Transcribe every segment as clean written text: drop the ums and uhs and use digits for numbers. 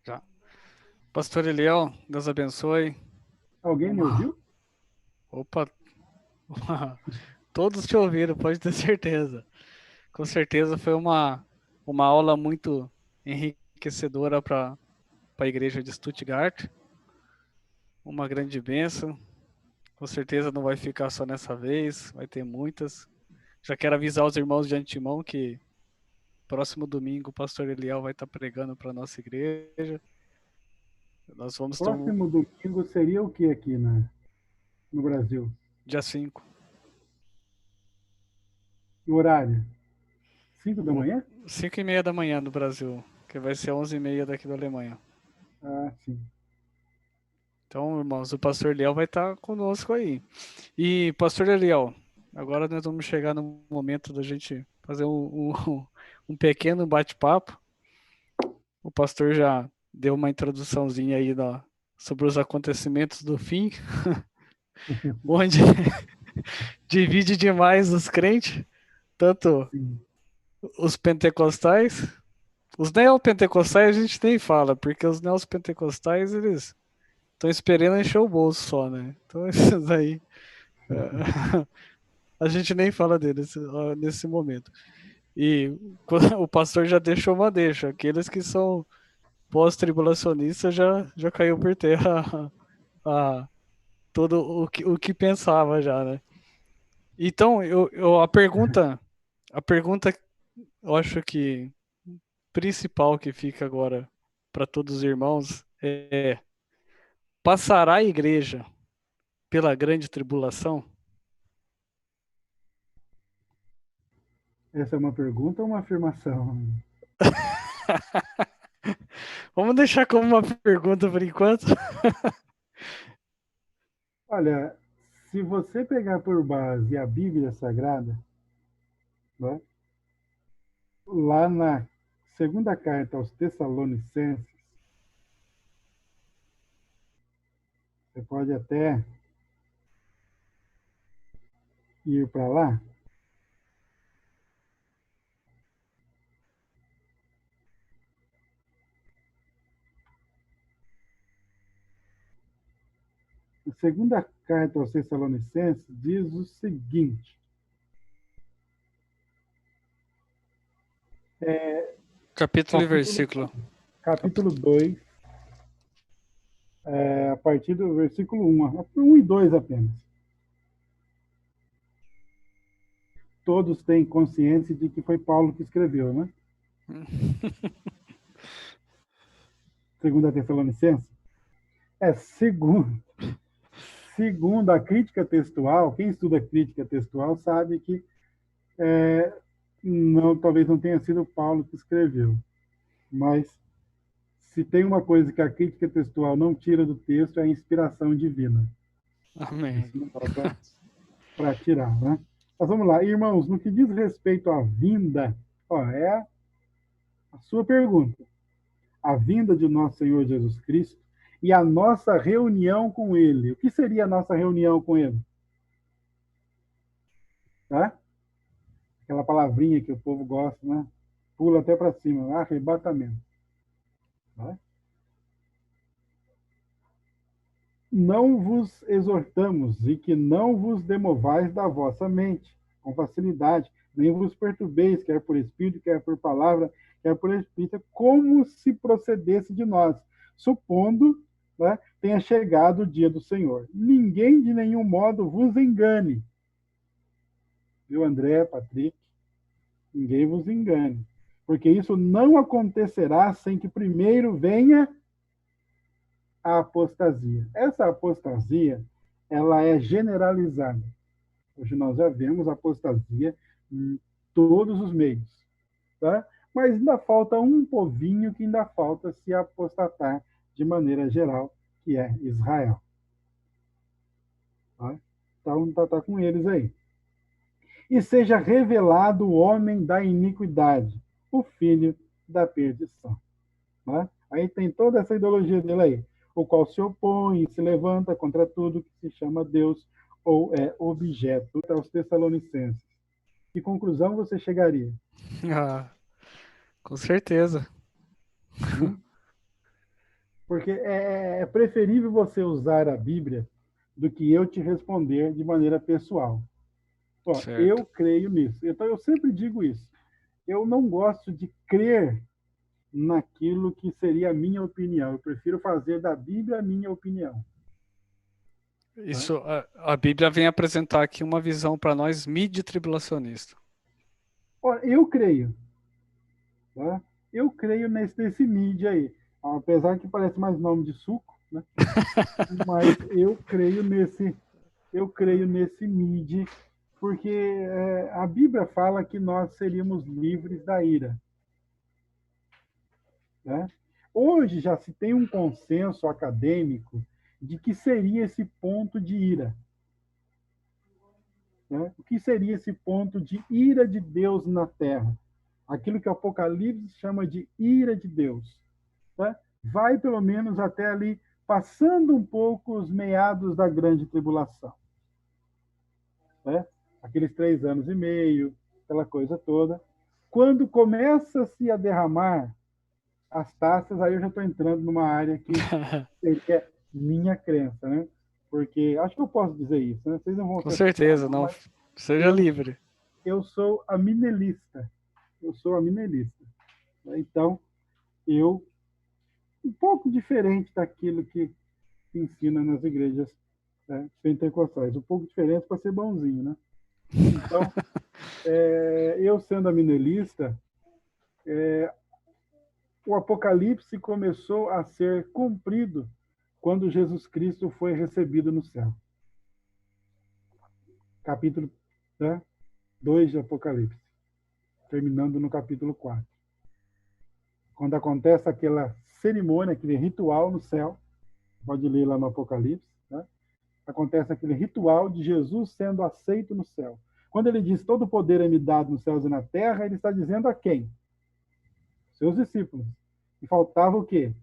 Já. Pastor Eliel, Deus abençoe. Alguém me ouviu? Opa, todos te ouviram, pode ter certeza. Com certeza foi uma aula muito enriquecedora para a igreja de Stuttgart. Uma grande bênção. Com certeza não vai ficar só nessa vez, vai ter muitas. Já quero avisar os irmãos de antemão que próximo domingo o pastor Eliel vai estar pregando para a nossa igreja. Nós vamos ter um Próximo domingo seria o que aqui no Brasil? dia 5. O horário? 5 da manhã? 5h30 da manhã no Brasil, que vai ser 11h30 daqui da Alemanha. Ah, sim. Então, irmãos, o pastor Eliel vai estar conosco aí. E, pastor Eliel, agora nós vamos chegar no momento da gente fazer um pequeno bate-papo. O pastor já deu uma introduçãozinha aí sobre os acontecimentos do fim, onde divide demais os crentes, tanto Sim. os pentecostais. Os neopentecostais a gente nem fala, porque os neopentecostais, eles estão esperando encher o bolso só, né? Então, esses aí, a gente nem fala deles nesse momento. E o pastor já deixou uma deixa. Aqueles que são pós-tribulacionistas já caiu por terra todo o que pensava já, né? Então, a pergunta, eu acho que principal que fica agora para todos os irmãos é: passará a igreja pela grande tribulação? Essa é uma pergunta ou uma afirmação? Vamos deixar como uma pergunta por enquanto. Olha, se você pegar por base a Bíblia Sagrada, né, lá na segunda carta aos Tessalonicenses, você pode até ir para lá. A segunda carta aos Tessalonicenses diz o seguinte: Capítulo e capítulo, versículo. capítulo 2, a partir do versículo 1 e 2 apenas. Todos têm consciência de que foi Paulo que escreveu, né? Segunda Tessalonicenses. Segundo a crítica textual, quem estuda crítica textual sabe que não, talvez não tenha sido Paulo que escreveu, mas se tem uma coisa que a crítica textual não tira do texto é a inspiração divina. Amém. Isso não dá para tirar, né? Mas vamos lá, irmãos, no que diz respeito à vinda, é a sua pergunta. A vinda de nosso Senhor Jesus Cristo e a nossa reunião com Ele. O que seria a nossa reunião com Ele? Tá? Aquela palavrinha que o povo gosta, né? Pula até para cima, arrebatamento. Tá? Não vos exortamos e que não vos demovais da vossa mente com facilidade, nem vos perturbeis, quer por espírito, quer por palavra, quer por espírito, como se procedesse de nós, supondo, né, tenha chegado o dia do Senhor. Ninguém de nenhum modo vos engane. Viu, André, Patrick? Ninguém vos engane. Porque isso não acontecerá sem que primeiro venha a apostasia. Essa apostasia, ela é generalizada. Hoje nós já vemos apostasia em todos os meios, tá? Mas ainda falta um povinho que ainda falta se apostatar de maneira geral, que é Israel. Tá? Então tá com eles aí. E seja revelado o homem da iniquidade, o filho da perdição. Tá? Aí tem toda essa ideologia dele aí, o qual se opõe e se levanta contra tudo que se chama Deus ou é objeto. Aos Tessalonicenses. Que conclusão você chegaria? Ah, com certeza. Hum? Porque é preferível você usar a Bíblia do que eu te responder de maneira pessoal. Ó, Certo. eu creio nisso. Então, eu sempre digo isso. Eu não gosto de crer naquilo que seria a minha opinião. Eu prefiro fazer da Bíblia a minha opinião. Tá? Isso, a Bíblia vem apresentar aqui uma visão para nós mid-tribulacionista. Olha, eu creio. Tá? Eu creio nesse mídia aí. Apesar que parece mais nome de suco, né? Mas eu creio nesse mid, porque a Bíblia fala que nós seríamos livres da ira. Né? Hoje já se tem um consenso acadêmico de que seria esse ponto de ira. Né? O que seria esse ponto de ira de Deus na Terra? Aquilo que o Apocalipse chama de ira de Deus. Tá? Vai pelo menos até ali, passando um pouco os meados da grande tribulação. Né? Aqueles 3 anos e meio, aquela coisa toda. Quando começa-se a derramar as taças, aí eu já estou entrando numa área que é minha crença, né? Porque acho que eu posso dizer isso, né? Vocês não vão Com se assustar, certeza, não, não. mas Seja eu, livre. eu sou aminelista. Eu sou aminelista. Então, eu, um pouco diferente daquilo que ensina nas igrejas, né, pentecostais, um pouco diferente para ser bonzinho, né? Então, eu sendo aminelista, o Apocalipse começou a ser cumprido quando Jesus Cristo foi recebido no céu. Capítulo, né, 2 de Apocalipse, terminando no capítulo 4. Quando acontece aquela cerimônia, aquele ritual no céu, pode ler lá no Apocalipse, né? Acontece aquele ritual de Jesus sendo aceito no céu. Quando ele diz todo o poder é me dado nos céus e na terra, ele está dizendo a quem? Seus discípulos. E faltava o quê?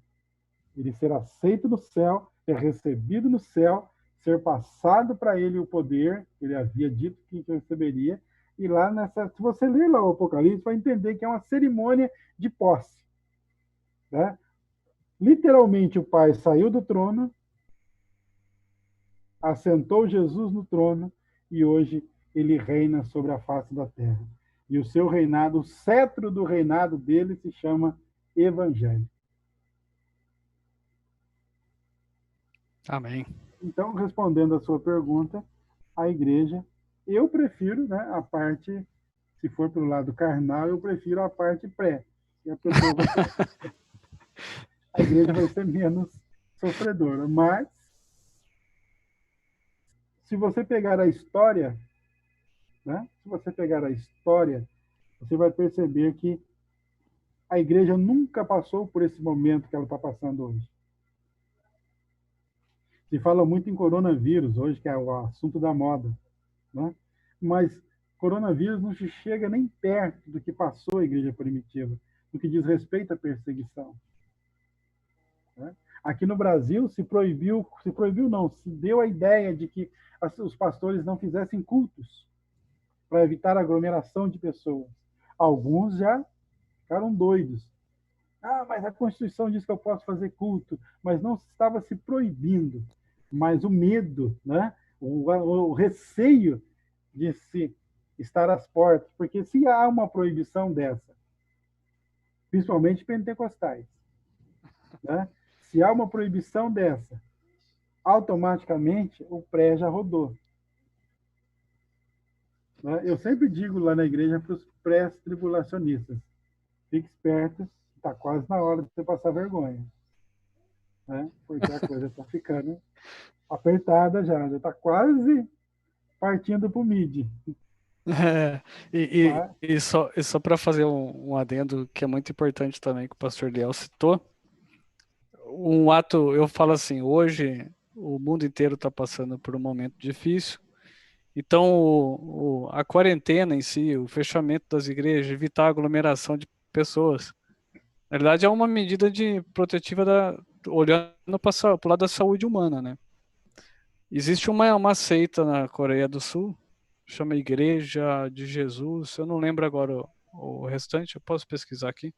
Ele ser aceito no céu, ser recebido no céu, ser passado para ele o poder, que ele havia dito que receberia. E lá nessa, se você ler lá o Apocalipse, vai entender que é uma cerimônia de posse. Né? Literalmente, o Pai saiu do trono, assentou Jesus no trono e hoje ele reina sobre a face da terra. E o seu reinado, o cetro do reinado dele se chama Evangelho. Amém. Então, respondendo a sua pergunta, a igreja, eu prefiro, né, a parte, se for pelo lado carnal, eu prefiro a parte pré. E a pessoa vai ser, a igreja vai ser menos sofredora. Mas, se você pegar a história, né, se você pegar a história, você vai perceber que a igreja nunca passou por esse momento que ela está passando hoje. Se fala muito em coronavírus hoje, que é o assunto da moda, né? Mas coronavírus não se chega nem perto do que passou a igreja primitiva, no que diz respeito à perseguição. Né? Aqui no Brasil se proibiu não, se deu a ideia de que os pastores não fizessem cultos para evitar aglomeração de pessoas. Alguns já ficaram doidos. Ah, mas a Constituição diz que eu posso fazer culto, mas não estava se proibindo. Mas o medo, né? o receio de se estar às portas, porque se há uma proibição dessa, principalmente pentecostais, né? Se há uma proibição dessa, automaticamente o pré já rodou. Né? Eu sempre digo lá na igreja para os pré-tribulacionistas, fique esperto, está quase na hora de você passar vergonha. Né? Porque a coisa está ficando apertada já está quase partindo para o mid. É, Mas, e só para fazer um adendo que é muito importante também, que o pastor Liel citou, um ato, eu falo assim, hoje o mundo inteiro está passando por um momento difícil, então a quarentena em si, o fechamento das igrejas, evitar a aglomeração de pessoas, na verdade é uma medida de protetiva olhando para o lado da saúde humana, né? Existe uma seita na Coreia do Sul, chama Igreja de Jesus, eu não lembro agora o restante, eu posso pesquisar aqui.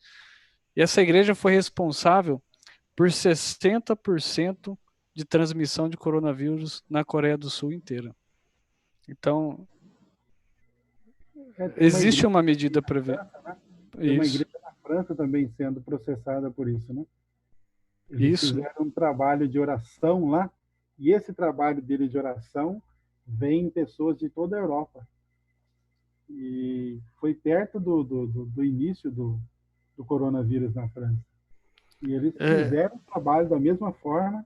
E essa igreja foi responsável por 60% de transmissão de coronavírus na Coreia do Sul inteira. Então, Tem uma existe igreja uma medida para ver na França, né? Tem uma isso. igreja na França também sendo processada por isso, né? Eles Isso. fizeram um trabalho de oração lá, e esse trabalho deles de oração vem pessoas de toda a Europa. E foi perto do início do coronavírus na França. E eles É, fizeram o trabalho da mesma forma,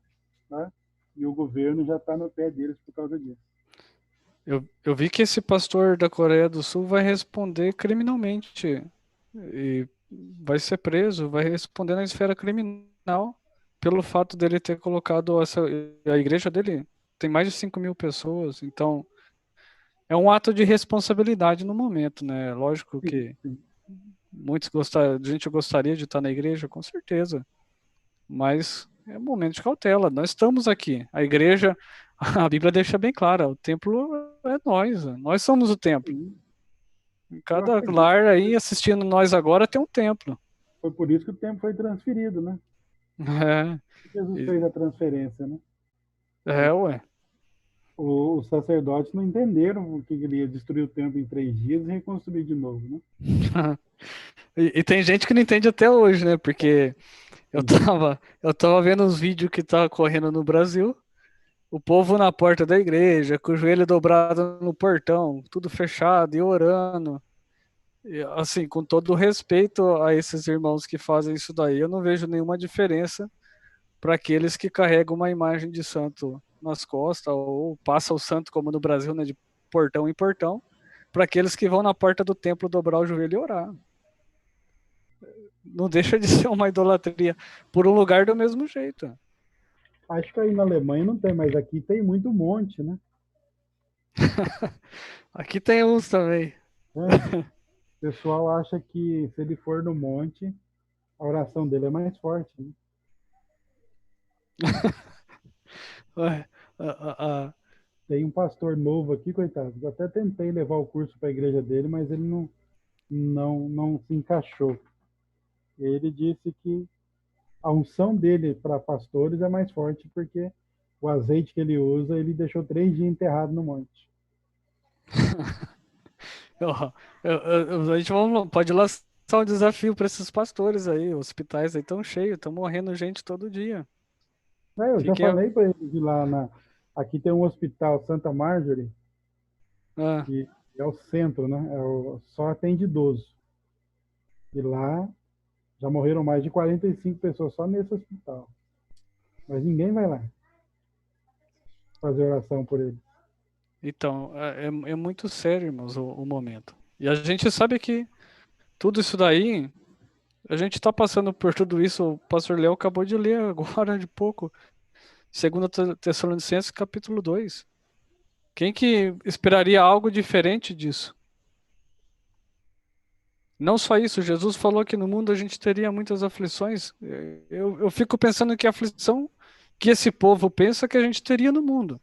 né? E o governo já está no pé deles por causa disso. eu vi que esse pastor da Coreia do Sul vai responder criminalmente e vai ser preso, vai responder na esfera criminal pelo fato dele ter colocado a igreja dele tem mais de 5.000 pessoas, então é um ato de responsabilidade no momento, né? Lógico Sim, que sim. a gente gostaria de estar na igreja, com certeza, mas é um momento de cautela. Nós estamos aqui. A igreja, a Bíblia deixa bem clara, o templo é nós somos o templo. Sim. Em Eu cada acredito lar que aí assistindo nós agora tem um templo. foi por isso que o tempo foi transferido, né? É, Jesus e- fez a transferência, né? ué. Os sacerdotes não entenderam que ele ia destruir o templo em 3 dias e reconstruir de novo, né? E tem gente que não entende até hoje, né? Porque Sim. eu tava vendo uns vídeos que tava correndo no Brasil, o povo na porta da igreja, com o joelho dobrado no portão, tudo fechado e orando. E, assim, com todo o respeito a esses irmãos que fazem isso daí, eu não vejo nenhuma diferença para aqueles que carregam uma imagem de santo nas costas, ou passa o santo, como no Brasil, né, de portão em portão, para aqueles que vão na porta do templo dobrar o joelho e orar. Não deixa de ser uma idolatria por um lugar do mesmo jeito. Acho que aí na Alemanha não tem, mas aqui tem muito monte, né? Aqui tem uns também. É. O pessoal acha que se ele for no monte, a oração dele é mais forte, né? Ué, a- Tem um pastor novo aqui, coitado. Eu até tentei levar o curso para a igreja dele, mas ele não se encaixou. Ele disse que a unção dele para pastores é mais forte porque o azeite que ele usa, ele deixou 3 dias enterrado no monte. Ó, a gente pode lançar um desafio para esses pastores aí, hospitais aí estão cheios, estão morrendo gente todo dia. Eu já Fiquem. falei para ele de lá aqui tem um hospital Santa Marjorie, Ah, que é o centro, né? Só atende idoso. E lá já morreram mais de 45 pessoas só nesse hospital. Mas ninguém vai lá fazer oração por ele. então, é muito sério, irmãos, o momento. E a gente sabe que tudo isso daí, a gente está passando por tudo isso, o pastor Léo acabou de ler agora de pouco, 2 Tessalonicenses capítulo 2. Quem que esperaria algo diferente disso? Não só isso, Jesus falou que no mundo a gente teria muitas aflições. Eu fico pensando que a aflição que esse povo pensa que a gente teria no mundo.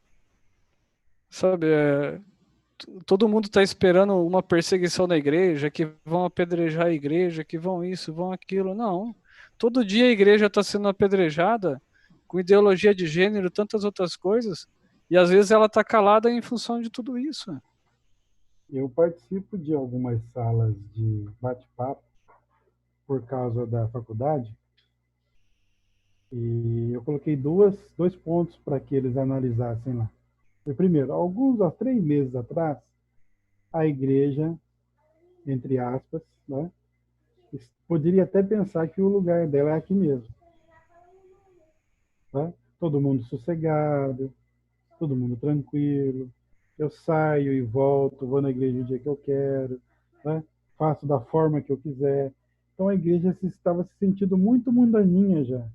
Sabe, todo mundo está esperando uma perseguição na igreja, que vão apedrejar a igreja, que vão isso, vão aquilo. Não. Todo dia a igreja está sendo apedrejada com ideologia de gênero, tantas outras coisas, e às vezes ela está calada em função de tudo isso. Eu participo de algumas salas de bate-papo por causa da faculdade e eu coloquei dois pontos para que eles analisassem lá. E, primeiro, há 3 meses atrás, a igreja, entre aspas, né, poderia até pensar que o lugar dela é aqui mesmo. Né? Todo mundo sossegado, todo mundo tranquilo. Eu saio e volto, vou na igreja o dia que eu quero, né? Faço da forma que eu quiser. Então a igreja estava se sentindo muito mundaninha já,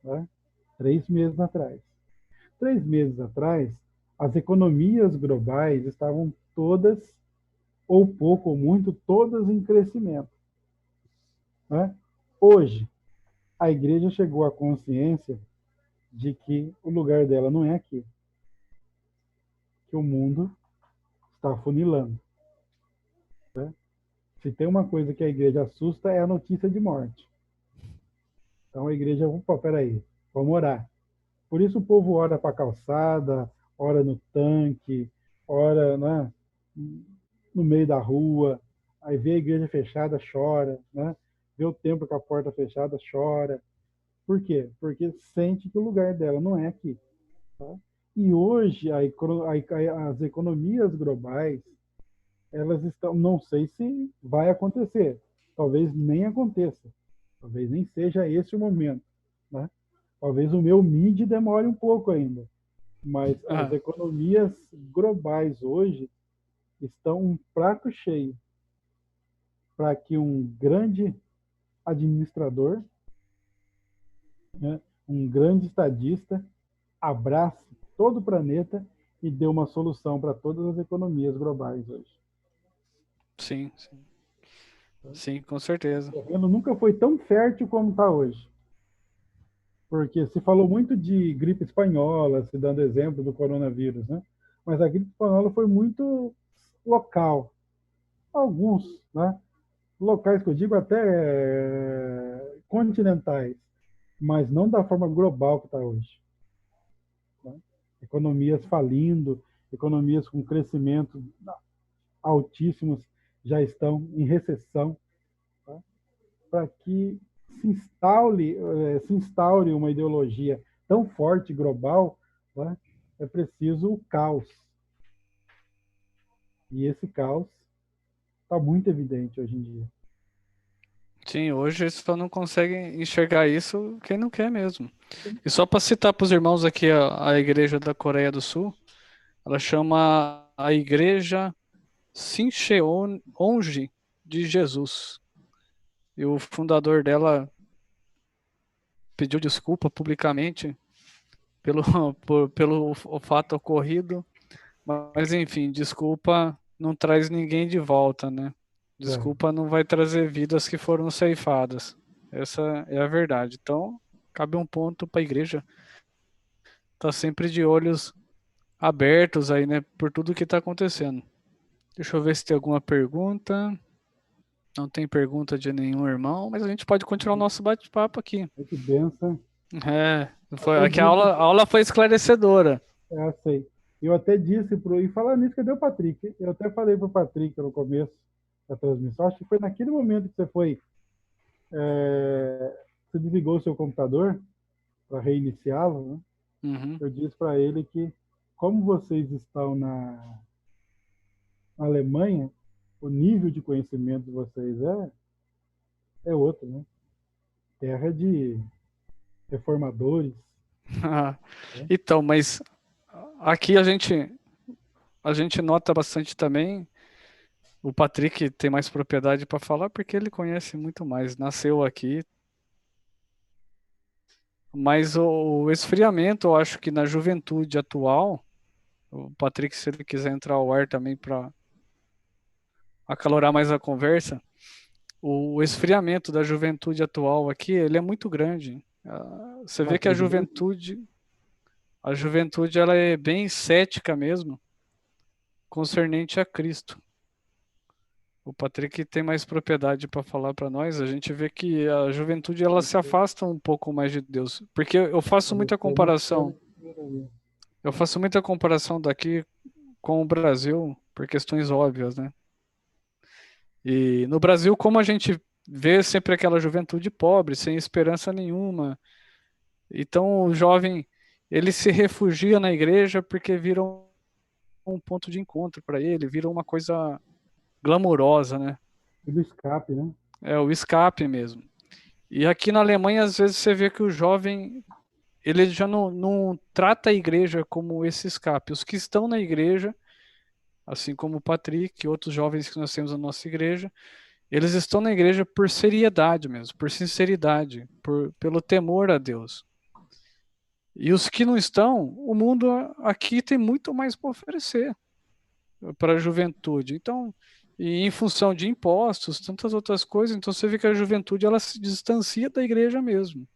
né? 3 meses atrás. 3 meses atrás, as economias globais estavam todas, ou pouco ou muito, todas em crescimento. Né? Hoje, a igreja chegou à consciência de que o lugar dela não é aqui, que o mundo está afunilando. Né? Se tem uma coisa que a igreja assusta é a notícia de morte. Então a igreja, opa, peraí, vamos orar. Por isso o povo ora para a calçada, ora no tanque, ora, né, no meio da rua, aí vê a igreja fechada, chora, né? Vê o templo com a porta fechada, chora. Por quê? Porque sente que o lugar dela não é aqui. Tá? E hoje as economias globais, elas estão, não sei se vai acontecer, talvez nem aconteça, talvez nem seja esse o momento, né? Talvez o meu MID demore um pouco ainda, mas as Ah, economias globais hoje estão um prato cheio para que um grande administrador, né, um grande estadista, abrace todo o planeta e dê uma solução para todas as economias globais hoje. sim, sim. Sim, com certeza. O terreno nunca foi tão fértil como está hoje. Porque se falou muito de gripe espanhola, se dando exemplo do coronavírus, né? Mas a gripe espanhola foi muito local. Alguns, né? Locais que eu digo até continentais, mas não da forma global que está hoje. Né? Economias falindo, economias com crescimento altíssimos já estão em recessão, tá? Para que se instaure uma ideologia tão forte global, tá? É preciso o caos. E esse caos está muito evidente hoje em dia. Sim, hoje só não consegue enxergar isso quem não quer mesmo. E só para citar para os irmãos aqui a igreja da Coreia do Sul, ela chama a igreja Sincheonji de Jesus. E o fundador dela pediu desculpa publicamente pelo, pelo o fato ocorrido, mas enfim, desculpa não traz ninguém de volta, né? É, Desculpa não vai trazer vidas que foram ceifadas. Essa é a verdade. Então, cabe um ponto para a igreja estar sempre de olhos abertos aí, né, por tudo que está acontecendo. Deixa eu ver se tem alguma pergunta. Não tem pergunta de nenhum irmão, mas a gente pode continuar o nosso bate-papo aqui. é que benção. É, foi, Até aqui disse, a aula foi esclarecedora. sei. Eu até disse e falar nisso, cadê o Patrick? Eu até falei para o Patrick no começo da transmissão, acho que foi naquele momento que você foi, você desligou o seu computador para reiniciá-lo, né? Uhum. Eu disse para ele que, como vocês estão na Alemanha, o nível de conhecimento de vocês é outro, né? Terra de reformadores. Né? Então, mas aqui a gente nota bastante também. O Patrick tem mais propriedade para falar porque ele conhece muito mais. Nasceu aqui. Mas o esfriamento, eu acho que na juventude atual, o Patrick, se ele quiser entrar ao ar também para acalorar mais a conversa, o esfriamento da juventude atual aqui, ele é muito grande. Você vê que a Patrick Bem, juventude ela é bem cética mesmo, concernente a Cristo. O Patrick tem mais propriedade para falar para nós. A gente vê que a juventude ela se você, afasta um pouco mais de Deus, porque eu faço muita você não pode comparação. Eu faço muita comparação daqui com o Brasil por questões óbvias, né? E no Brasil, como a gente vê sempre aquela juventude pobre, sem esperança nenhuma, então o jovem ele se refugia na igreja porque vira um ponto de encontro para ele, vira uma coisa glamourosa, né? do escape, né? É o escape mesmo. E aqui na Alemanha, às vezes você vê que o jovem ele já não trata a igreja como esse escape. Os que estão na igreja, assim como o Patrick e outros jovens que nós temos na nossa igreja, eles estão na igreja por seriedade mesmo, por sinceridade, pelo temor a Deus. E os que não estão, o mundo aqui tem muito mais para oferecer para a juventude. Então, e em função de impostos, tantas outras coisas, então você vê que a juventude ela se distancia da igreja mesmo.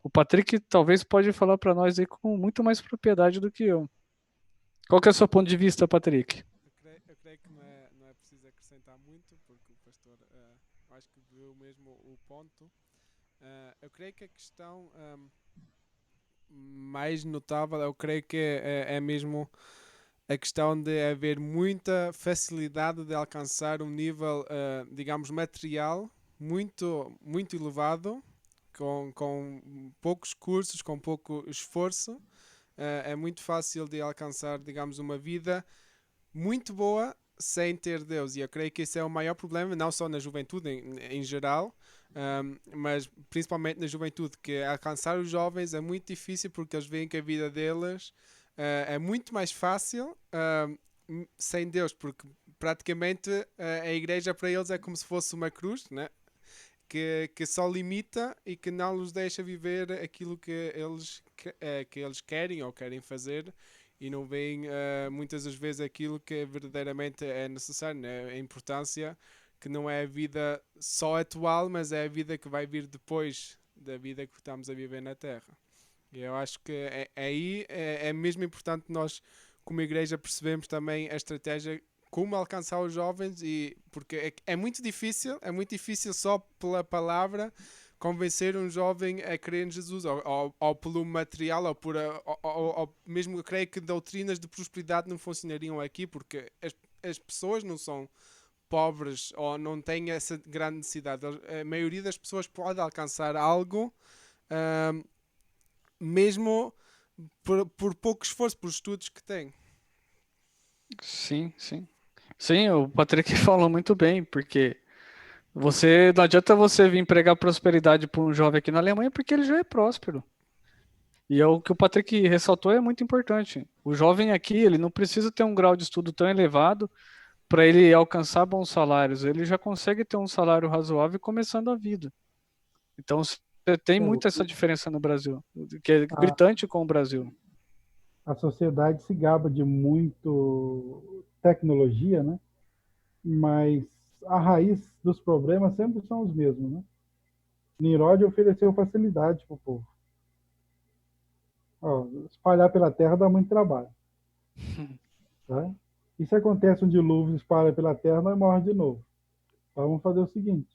O Patrick talvez pode falar para nós aí com muito mais propriedade do que eu. Qual que é o seu ponto de vista, Patrick? Eu creio que não é preciso acrescentar muito, porque o pastor acho que viu mesmo o ponto. Eu creio que a questão mais notável, eu creio que é mesmo a questão de haver muita facilidade de alcançar um nível, digamos, material muito elevado, com poucos cursos, com pouco esforço. É muito fácil de alcançar, digamos, uma vida muito boa sem ter Deus. E eu creio que esse é o maior problema, não só na juventude em geral, mas principalmente na juventude, que alcançar os jovens é muito difícil porque eles veem que a vida deles é muito mais fácil sem Deus, porque praticamente a igreja para eles é como se fosse uma cruz, né? Que só limita e que não os deixa viver aquilo que eles querem ou querem fazer, e não veem muitas das vezes aquilo que verdadeiramente é necessário, né? A importância que não é a vida só atual, mas é a vida que vai vir depois da vida que estamos a viver na Terra. E eu acho que aí é mesmo importante nós, como igreja, percebemos também a estratégia como alcançar os jovens, e porque é muito difícil só pela palavra convencer um jovem a crer em Jesus, ou pelo material, ou mesmo eu creio que doutrinas de prosperidade não funcionariam aqui, porque as pessoas não são pobres ou não têm essa grande necessidade. A maioria das pessoas pode alcançar algo, mesmo por pouco esforço, por estudos que têm. Sim, sim. Sim, o Patrick falou muito bem, porque não adianta você vir pregar prosperidade para um jovem aqui na Alemanha, porque ele já é próspero. E é o que o Patrick ressaltou, é muito importante. O jovem aqui, ele não precisa ter um grau de estudo tão elevado para ele alcançar bons salários. Ele já consegue ter um salário razoável começando a vida. Então, você tem muito essa diferença no Brasil, que é gritante com o Brasil. A sociedade se gaba de muito tecnologia, né? Mas a raiz dos problemas sempre são os mesmos, né? Nimrod ofereceu facilidade para o povo. Ó, espalhar pela terra dá muito trabalho. Tá? E se acontece um dilúvio, espalha pela terra, nós morremos de novo. Então vamos fazer o seguinte: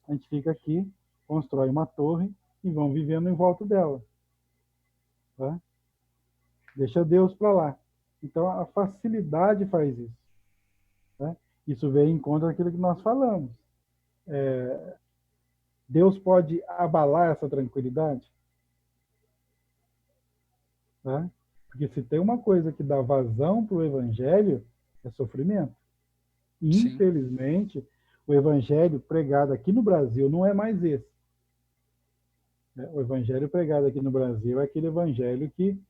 a gente fica aqui, constrói uma torre e vamos vivendo em volta dela. Tá? Deixa Deus para lá. Então a facilidade faz isso. Tá? Isso vem em conta daquilo que nós falamos. Deus pode abalar essa tranquilidade? Tá? Porque se tem uma coisa que dá vazão para o evangelho, é sofrimento. E, infelizmente, o evangelho pregado aqui no Brasil não é mais esse. O evangelho pregado aqui no Brasil é aquele evangelho que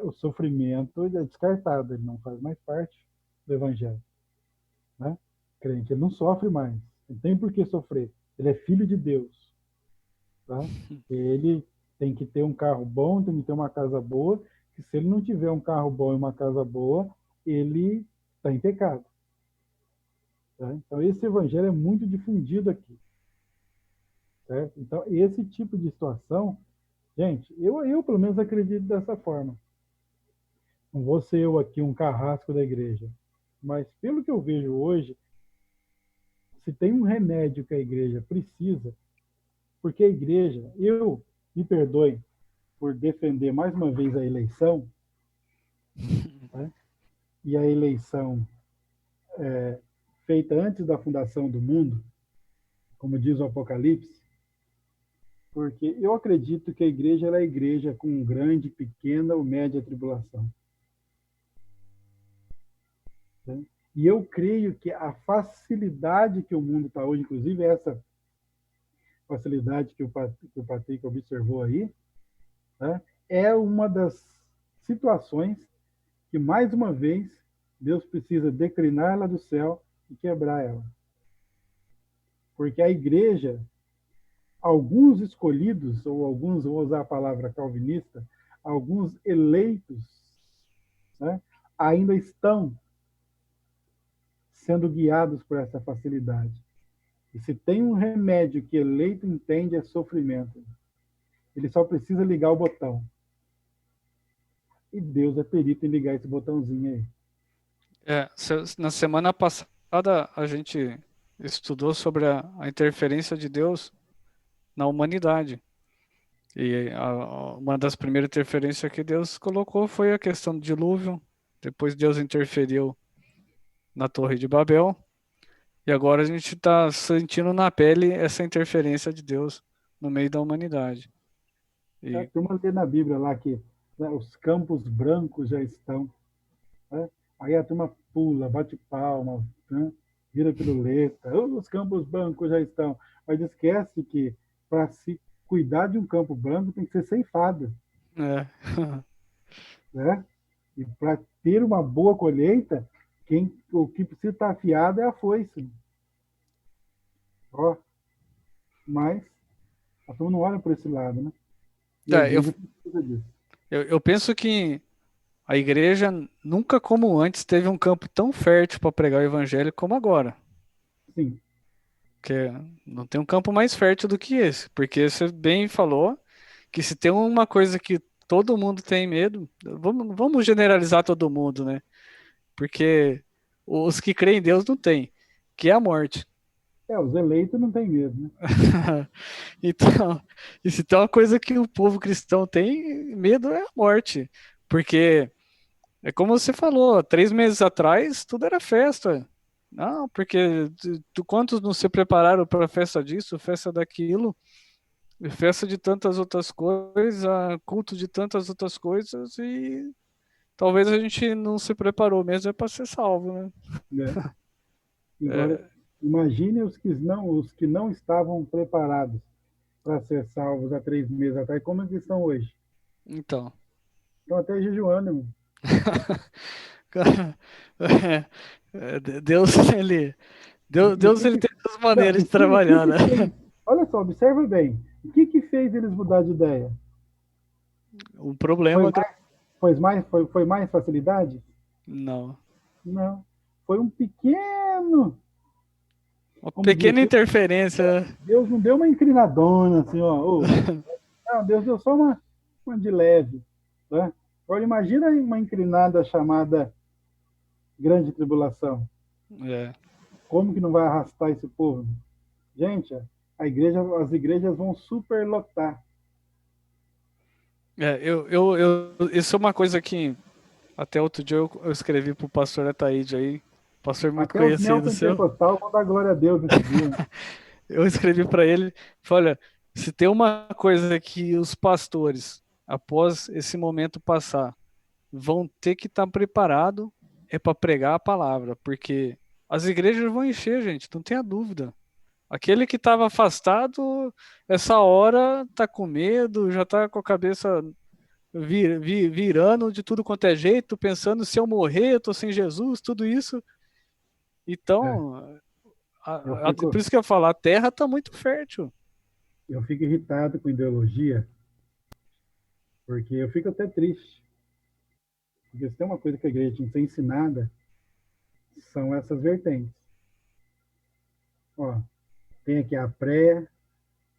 o sofrimento é descartado, ele não faz mais parte do evangelho. Né? O crente, ele não sofre mais, não tem por que sofrer, ele é filho de Deus. Tá? Ele tem que ter um carro bom, tem que ter uma casa boa, que se ele não tiver um carro bom e uma casa boa, ele está em pecado. Tá? Então, esse evangelho é muito difundido aqui. Certo? Então, esse tipo de situação, gente, eu pelo menos acredito dessa forma. Não vou ser eu aqui um carrasco da igreja, mas pelo que eu vejo hoje, se tem um remédio que a igreja precisa, porque a igreja, me perdoe por defender mais uma vez a eleição, né? E a eleição feita antes da fundação do mundo, como diz o Apocalipse, porque eu acredito que a igreja é a igreja com grande, pequena ou média tribulação. Né? E eu creio que a facilidade que o mundo está hoje, inclusive essa facilidade que o Patrick observou aí, né, é uma das situações que, mais uma vez, Deus precisa decliná-la do céu e quebrar ela. Porque a igreja, alguns escolhidos, ou alguns, vou usar a palavra calvinista, alguns eleitos, né, ainda estão sendo guiados por essa facilidade. E se tem um remédio que eleito entende, é sofrimento. Ele só precisa ligar o botão. E Deus é perito em ligar esse botãozinho aí. Na semana passada a gente estudou sobre a interferência de Deus na humanidade. E uma das primeiras interferências que Deus colocou foi a questão do dilúvio. Depois Deus interferiu na Torre de Babel. E agora a gente está sentindo na pele essa interferência de Deus no meio da humanidade. A E, turma lê na Bíblia lá que, né, os campos brancos já estão. Né? Aí a turma pula, bate palma, né? Vira piruleta. Os campos brancos já estão. Mas esquece que para se cuidar de um campo branco tem que ser ceifado. é, Né? E para ter uma boa colheita, o que precisa estar afiado é a foice. Ó, mas a turma não olha por esse lado, né? E a é, eu, igreja precisa disso. eu penso que a igreja nunca como antes teve um campo tão fértil para pregar o evangelho como agora. Sim, Porque não tem um campo mais fértil do que esse. Porque você bem falou que se tem uma coisa que todo mundo tem medo, vamos generalizar todo mundo, né? Porque os que creem em Deus não têm, que é a morte. os eleitos não têm medo, né? Então, e se tem uma coisa que o povo cristão tem medo é a morte. Porque é como você falou, 3 meses atrás tudo era festa. Não, porque quantos não se prepararam para a festa disso, festa daquilo, festa de tantas outras coisas, culto de tantas outras coisas, e talvez a gente não se preparou mesmo é para ser salvo, né? Né? Agora, É, imagine os que não estavam preparados para ser salvos há 3 meses atrás, como eles estão hoje? então. Estão até jejuando, irmão. Cara, Deus, Deus, ele tem duas Não, maneiras de o que trabalhar, que né? fez? Olha só, observa bem. O que que fez eles mudar de ideia? Um Foi problema. mais, foi mais facilidade? Não. Não. Foi um pequeno, Uma vamos dizer, pequena interferência. Deus não deu uma inclinadona assim, ó. Não, Deus deu só uma de leve. Né? Agora imagina uma inclinada chamada grande tribulação. É. Como que não vai arrastar esse povo? Gente, as igrejas vão superlotar. Isso é uma coisa que até outro dia eu escrevi pro pastor Ataíde aí, pastor muito Até os conhecido seu. neopentecostais vão dar glória a Deus nesse dia. Eu escrevi para ele, falei, olha, se tem uma coisa que os pastores, após esse momento passar, vão ter que estar preparados é para pregar a palavra, porque as igrejas vão encher, gente, não tenha dúvida. Aquele que estava afastado, essa hora tá com medo, já tá com a cabeça virando de tudo quanto é jeito, pensando se eu morrer, eu tô sem Jesus, tudo isso. É, Então, eu por fico, isso que eu falo, a terra tá muito fértil. eu fico irritado com ideologia, porque eu fico até triste. Porque se tem uma coisa que a igreja tinha que ser ensinada, são essas vertentes. Ó, tem aqui a pré,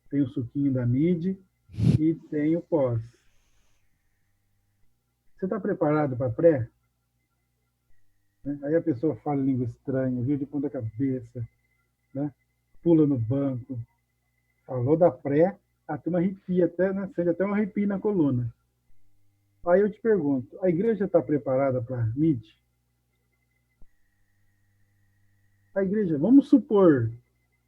tem o suquinho da mid e tem o pós. Você está preparado para pré? Né? Aí a pessoa fala língua estranha, vira de ponta cabeça, né? Pula no banco. Falou da pré, a turma arrepia até, né? Sente até um arrepio na coluna. Aí eu te pergunto, a igreja está preparada para mid? A igreja, vamos supor,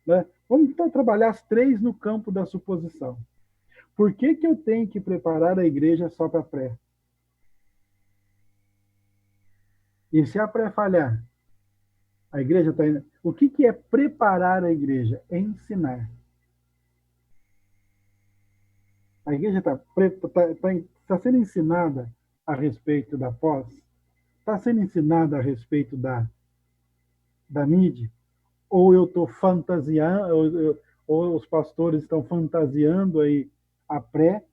né? Vamos então trabalhar as três no campo da suposição. Por que, que eu tenho que preparar a igreja só para pré? E se a pré falhar, a igreja está indo. O que, que é preparar a igreja? É ensinar. A igreja está sendo ensinada a respeito da pós, está sendo ensinada a respeito da mídia, ou eu estou fantasiando, ou os pastores estão fantasiando aí a pré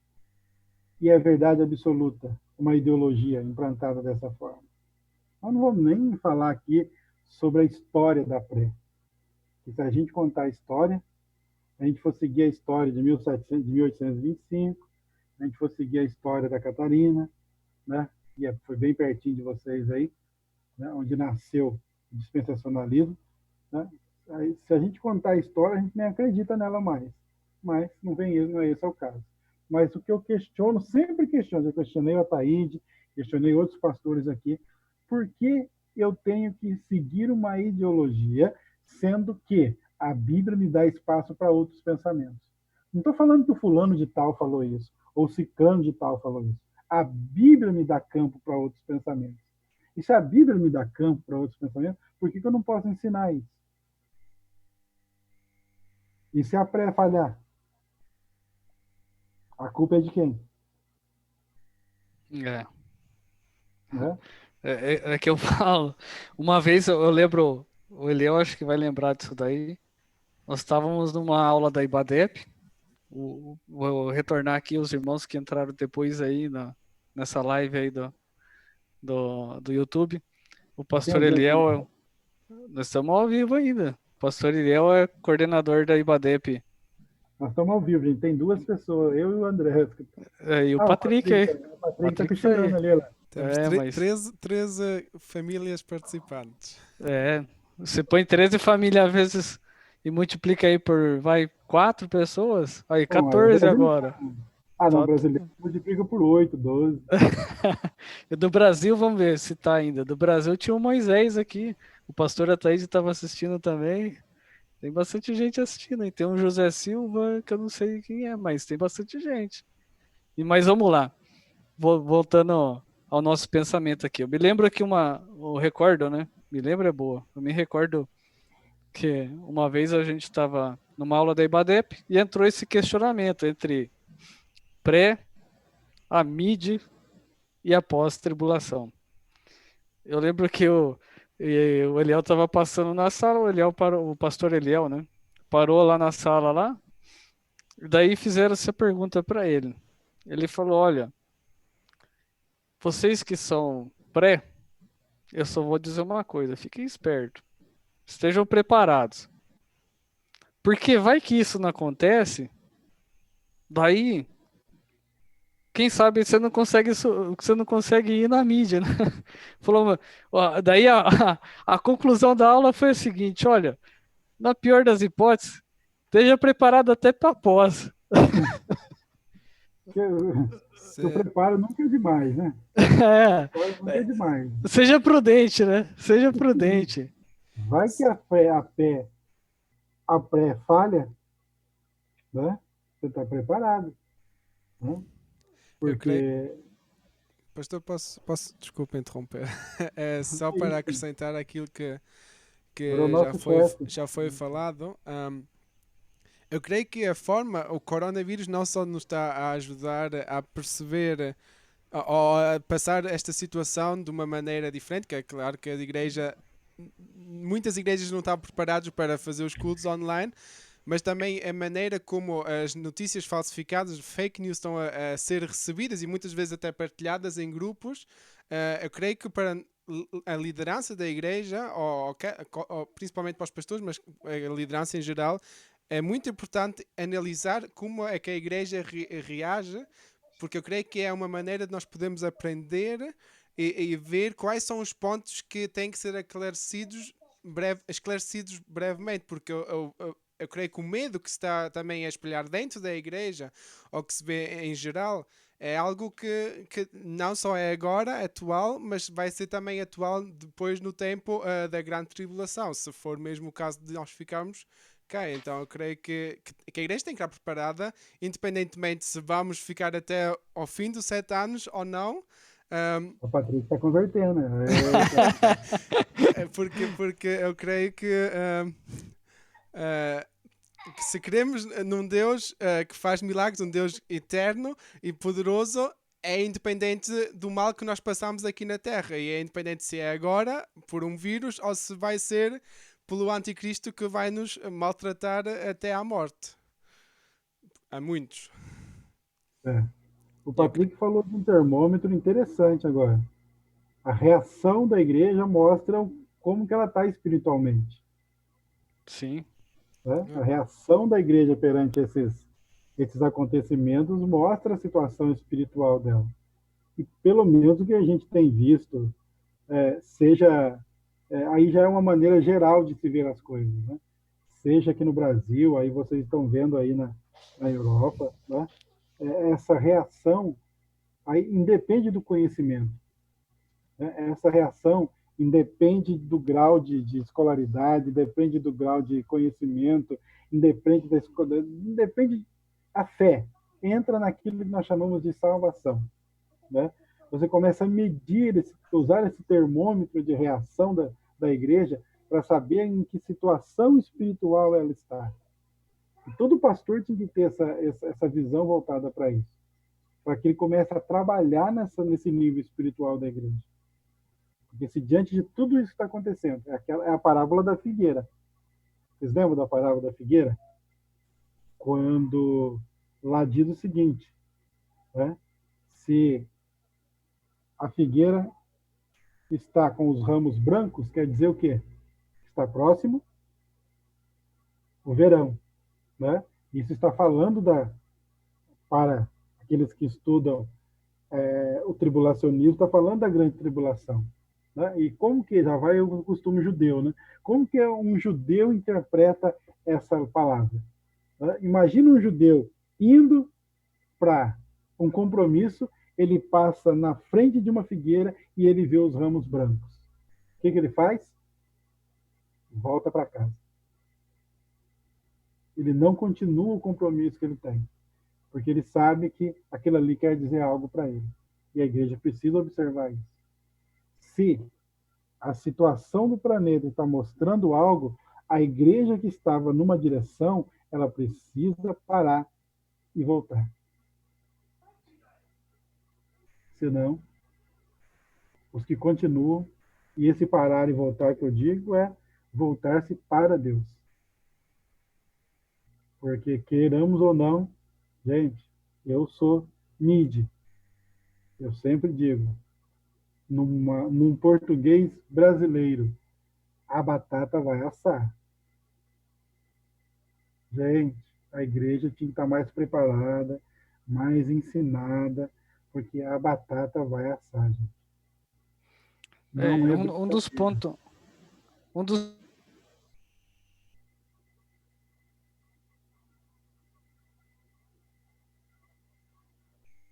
e é verdade absoluta, uma ideologia implantada dessa forma. Nós não vamos nem falar aqui sobre a história da pré. Que se a gente contar a história, a gente for seguir a história de 1700, de 1825, a gente for seguir a história da Catarina, né? E foi bem pertinho de vocês aí, né? Onde nasceu o dispensacionalismo, né? Se a gente contar a história, a gente nem acredita nela mais. Mas não é esse o caso. mas o que eu questiono, sempre questiono, eu questionei o Ataíde, questionei outros pastores aqui, por que eu tenho que seguir uma ideologia, sendo que a Bíblia me dá espaço para outros pensamentos? Não estou falando que o fulano de tal falou isso, ou o ciclano de tal falou isso. A Bíblia me dá campo para outros pensamentos. E se a Bíblia me dá campo para outros pensamentos, por que eu não posso ensinar isso? E se a pré falhar? A culpa é de quem? É. Né? É que eu falo. Uma vez eu lembro, o Eliel acho que vai lembrar disso daí. Nós estávamos numa aula da IBADEP. Vou retornar aqui os irmãos que entraram depois aí nessa live aí do YouTube. O Tem pastor alguém aqui? Eliel, nós estamos ao vivo ainda. O pastor Eliel é coordenador da IBADEP. Nós estamos ao vivo, gente. Tem duas pessoas, eu e o André. E o Ah, Patrick aí. o Patrick tá Patrick tá cochilando aí. ali, olha. Temos Mas 13 famílias participantes. você põe 13 famílias vezes e multiplica aí por, 4 pessoas. Aí, Bom, 14 agora. não, Tá- brasileiro multiplica por 8, 12. Do Brasil, vamos ver se tá ainda. Do Brasil tinha o Moisés aqui. O pastor Ataíde estava assistindo também. Tem bastante gente assistindo. E tem um José Silva, que eu não sei quem é, mas tem bastante gente. Mas vamos lá. Voltando ao nosso pensamento aqui. Eu me lembro que eu recordo, né? Me lembro é boa. Eu me recordo que uma vez a gente estava numa aula da IBADEP e entrou esse questionamento entre pré, a mid e a pós-tribulação. Eu lembro que o Eliel estava passando na sala, o pastor Eliel, né? Parou lá na sala lá, e daí fizeram essa pergunta para ele. Ele falou: olha, vocês que são pré, eu só vou dizer uma coisa, fiquem espertos, estejam preparados. Porque vai que isso não acontece, daí quem sabe você não consegue ir na mídia, né? Falou, daí a conclusão da aula foi a seguinte: olha, na pior das hipóteses, esteja preparado até para pós. Eu preparo nunca é demais, né? Nunca é demais. Seja prudente, né? Seja prudente. Vai que a pré falha, né? Você está preparado. Né? Porque... Pastor, posso desculpa interromper. É só para acrescentar aquilo que já foi falado. Eu creio que o coronavírus não só nos está a ajudar a perceber ou a passar esta situação de uma maneira diferente, que é claro que muitas igrejas não estão preparadas para fazer os cultos online, mas também a maneira como as notícias falsificadas, fake news, estão a ser recebidas e muitas vezes até partilhadas em grupos. Eu creio que para a liderança da igreja, ou principalmente para os pastores, mas a liderança em geral, é muito importante analisar como é que a igreja reage, porque eu creio que é uma maneira de nós podermos aprender e ver quais são os pontos que têm que ser esclarecidos brevemente, porque eu creio que o medo que se está também a espalhar dentro da igreja, ou que se vê em geral, é algo que não só é agora, atual, mas vai ser também atual depois no tempo da grande tribulação, se for mesmo o caso de nós ficarmos cá. Então eu creio que a igreja tem que estar preparada, independentemente se vamos ficar até ao fim dos 7 anos ou não. O Patrick está convertendo, né? Porque eu creio que se queremos num Deus que faz milagres, um Deus eterno e poderoso, é independente do mal que nós passamos aqui na Terra, e é independente se é agora por um vírus ou se vai ser pelo anticristo que vai nos maltratar até à morte. Há muitos. O Patrick falou de um termômetro interessante agora. A reação da igreja mostra como que ela está espiritualmente. Sim. Né? A reação da igreja perante esses acontecimentos mostra a situação espiritual dela. E pelo menos o que a gente tem visto, aí já é uma maneira geral de se ver as coisas, né? Seja aqui no Brasil, aí vocês estão vendo aí na Europa, né? essa reação aí independe do conhecimento. Né? Essa reação independe do grau de escolaridade, depende do grau de conhecimento, independe da escola, independe a fé. Entra naquilo que nós chamamos de salvação. Né? Você começa a medir, usar esse termômetro de reação da igreja para saber em que situação espiritual ela está. E todo pastor tem que ter essa visão voltada para isso, para que ele comece a trabalhar nesse nível espiritual da igreja. Porque se diante de tudo isso que está acontecendo, é a parábola da figueira. Vocês lembram da parábola da figueira? Quando lá diz o seguinte, né? Se a figueira está com os ramos brancos, quer dizer o quê? Está próximo o verão, né? Isso está falando para aqueles que estudam o tribulacionismo, está falando da grande tribulação. Né? E como que, já vai o costume judeu, né? Como que um judeu interpreta essa palavra? Né? Imagina um judeu indo para um compromisso, ele passa na frente de uma figueira e ele vê os ramos brancos. O que ele faz? Volta para casa. Ele não continua o compromisso que ele tem, porque ele sabe que aquilo ali quer dizer algo para ele. E a igreja precisa observar isso. Se a situação do planeta está mostrando algo, a igreja que estava numa direção, ela precisa parar e voltar. Senão, os que continuam, e esse parar e voltar que eu digo é voltar-se para Deus. Porque queiramos ou não, gente, eu sou mid. Eu sempre digo, num português brasileiro, a batata vai assar. Gente, a igreja tinha que estar mais preparada, mais ensinada, porque a batata vai assar, gente. Não é Um dos pontos. Um dos.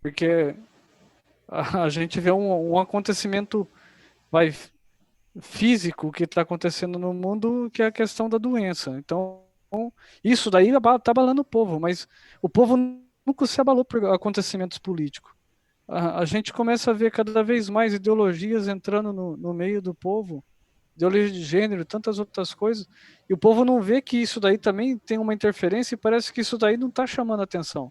Porque a gente vê um acontecimento vai, físico que está acontecendo no mundo, que é a questão da doença. Então, isso daí está abalando o povo, mas o povo nunca se abalou por acontecimentos políticos. A gente começa a ver cada vez mais ideologias entrando no meio do povo, ideologia de gênero, tantas outras coisas, e o povo não vê que isso daí também tem uma interferência e parece que isso daí não está chamando atenção.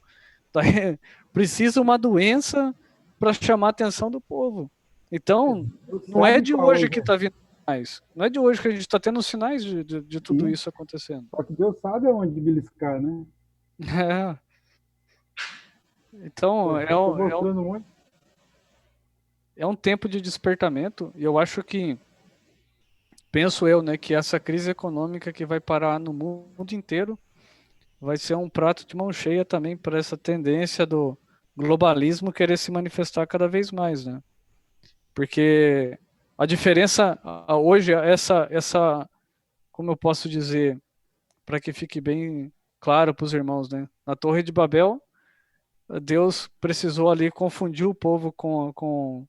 Daí, precisa uma doença para chamar a atenção do povo. Então, não é de hoje que está vindo sinais. Não é de hoje que a gente está tendo sinais de tudo isso acontecendo. Só que Deus sabe aonde beliscar, né? É. Então, é um tempo de despertamento, e eu acho que, penso eu, né, que essa crise econômica que vai parar no mundo inteiro vai ser um prato de mão cheia também para essa tendência do globalismo querer se manifestar cada vez mais, né? Porque a diferença hoje, como eu posso dizer, para que fique bem claro para os irmãos, né? Na Torre de Babel, Deus precisou ali confundir o povo com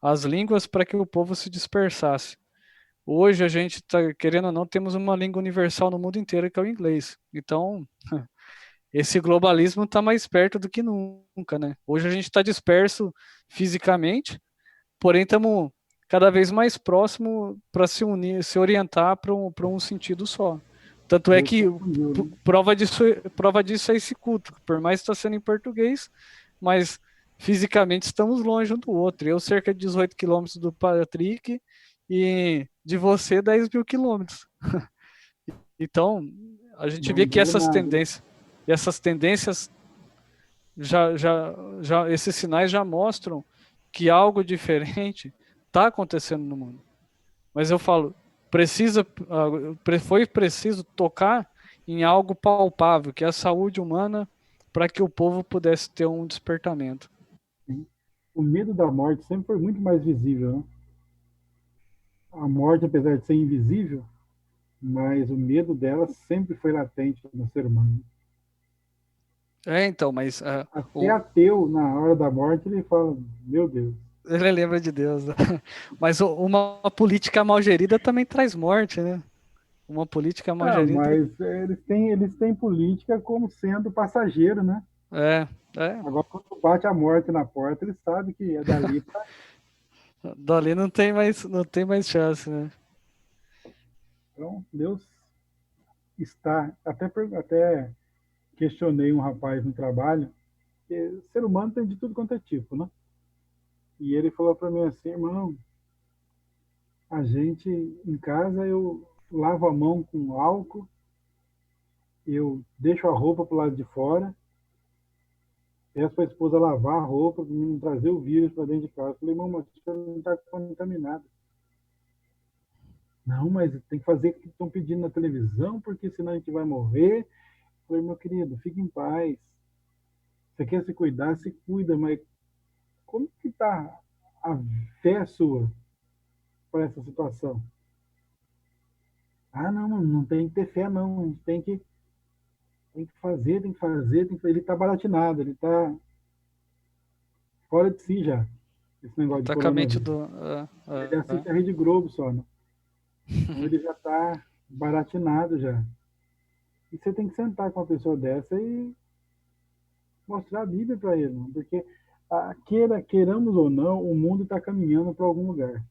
as línguas para que o povo se dispersasse. Hoje a gente está, querendo ou não, temos uma língua universal no mundo inteiro que é o inglês. Então, esse globalismo está mais perto do que nunca, né? Hoje a gente está disperso fisicamente, porém estamos cada vez mais próximo para se unir, se orientar para um sentido só. Tanto é que prova disso é esse culto, por mais que está sendo em português, mas fisicamente estamos longe um do outro. Eu cerca de 18 quilômetros do Patrick e de você 10 mil quilômetros. Então, a gente vê que essas tendências esses sinais já mostram que algo diferente está acontecendo no mundo. Mas eu falo, foi preciso tocar em algo palpável, que é a saúde humana, para que o povo pudesse ter um despertamento. O medo da morte sempre foi muito mais visível, né? A morte, apesar de ser invisível, mas o medo dela sempre foi latente no ser humano. Então, mas Até ateu, na hora da morte, ele fala, meu Deus. ele lembra de Deus, né? Mas uma política mal gerida também traz morte, né? Uma política mal Ah, gerida. mas eles têm política como sendo passageiro, né? É. Agora, quando bate a morte na porta, eles sabem que é dali. Dali não tem mais chance, né? Então, Deus está. Até questionei um rapaz no trabalho, que ser humano tem de tudo quanto é tipo, né? E ele falou para mim assim, irmão, a gente em casa eu lavo a mão com álcool, eu deixo a roupa pro lado de fora, peço para a esposa lavar a roupa para não trazer o vírus para dentro de casa. Eu falei, irmão, mas você não está contaminado. Não, mas tem que fazer o que estão pedindo na televisão, porque senão a gente vai morrer. Eu falei, meu querido, fique em paz. Você quer se cuidar, se cuida, mas como que está a fé sua para essa situação? Ah, não, não tem que ter fé, não. A gente tem que fazer, tem que fazer, tem que... Ele está baratinado, ele está fora de si já, esse negócio de Tá com a mente coronavírus. do. Ele assiste a Rede Globo só, né? Então ele já está baratinado já. E você tem que sentar com uma pessoa dessa e mostrar a Bíblia para ele, né? Porque queiramos ou não, o mundo está caminhando para algum lugar.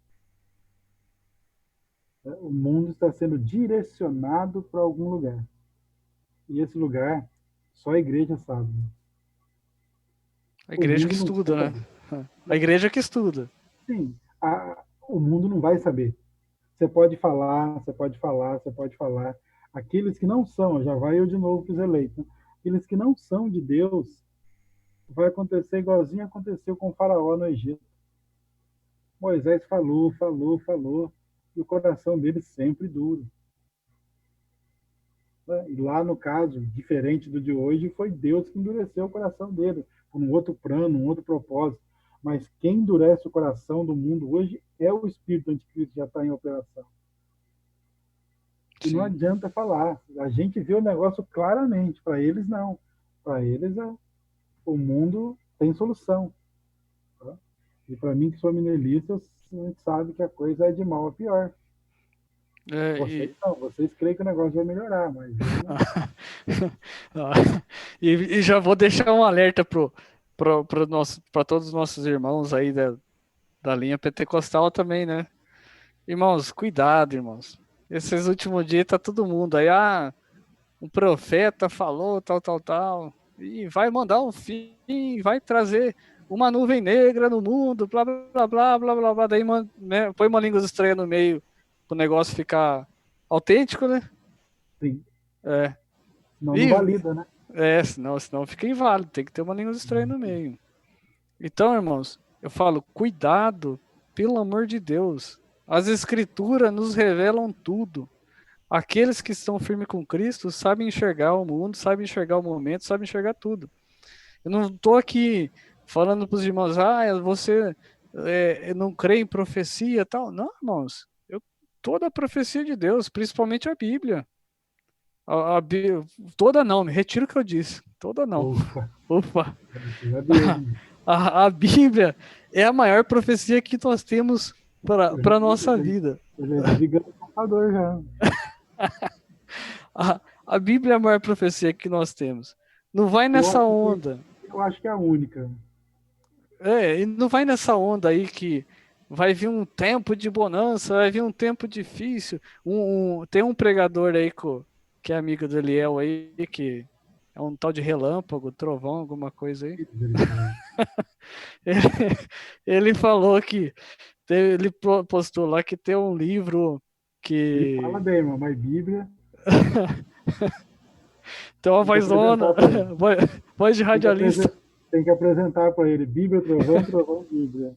Né? O mundo está sendo direcionado para algum lugar. E esse lugar, só a igreja sabe. Né? A O igreja que mundo não vai estuda, saber. né? A igreja que estuda. Sim, o mundo não vai saber. Você pode falar, você pode falar, você pode falar. Aqueles que não são, já vai eu de novo para os eleitos, né? Aqueles que não são de Deus, vai acontecer igualzinho aconteceu com o faraó no Egito. Moisés falou, falou, falou, e o coração dele sempre duro. Né? E lá no caso, diferente do de hoje, foi Deus que endureceu o coração dele, por um outro plano, um outro propósito. Mas quem endurece o coração do mundo hoje é o Espírito Anticristo que já está em operação. E não Sim. adianta falar. A gente vê o negócio claramente. Para eles, não. Para eles, o mundo tem solução. Tá? E para mim, que sou minelista, a gente sabe que a coisa é de mal a pior. Vocês não. Vocês creem que o negócio vai melhorar, mas E já vou deixar um alerta para todos os nossos irmãos aí da linha pentecostal também, né? Irmãos, cuidado, irmãos. Esses últimos dias tá todo mundo aí, um profeta falou tal, tal, tal, e vai mandar um fim, vai trazer uma nuvem negra no mundo, blá, blá, blá, blá, blá, blá. Daí né, põe uma língua estranha no meio para o negócio ficar autêntico, né? sim. É. Senão não valida, né? Senão fica inválido, tem que ter uma língua estranha no meio. Então, irmãos, eu falo, cuidado, pelo amor de Deus. As escrituras nos revelam tudo. Aqueles que estão firmes com Cristo sabem enxergar o mundo, sabem enxergar o momento, sabem enxergar tudo. Eu não estou aqui falando para os irmãos, você não crê em profecia e tal. Não, irmãos. Toda a profecia de Deus, principalmente a Bíblia. Toda não, me retiro o que eu disse. Toda não. Ufa. A Bíblia é a maior profecia que nós temos para a nossa vida. Eu já vi computador já. A Bíblia é a maior profecia que nós temos. Não vai nessa onda. Eu acho que é a única. E não vai nessa onda aí que vai vir um tempo de bonança, vai vir um tempo difícil. Tem um pregador aí que é amigo do Eliel aí, que é um tal de relâmpago, trovão, alguma coisa aí. Ele falou que ele postou lá que tem um livro que... Ele fala bem, irmão, mas Bíblia... Tem uma vozona, voz de radialista. Tem que apresentar para ele Bíblia, trovão, Bíblia.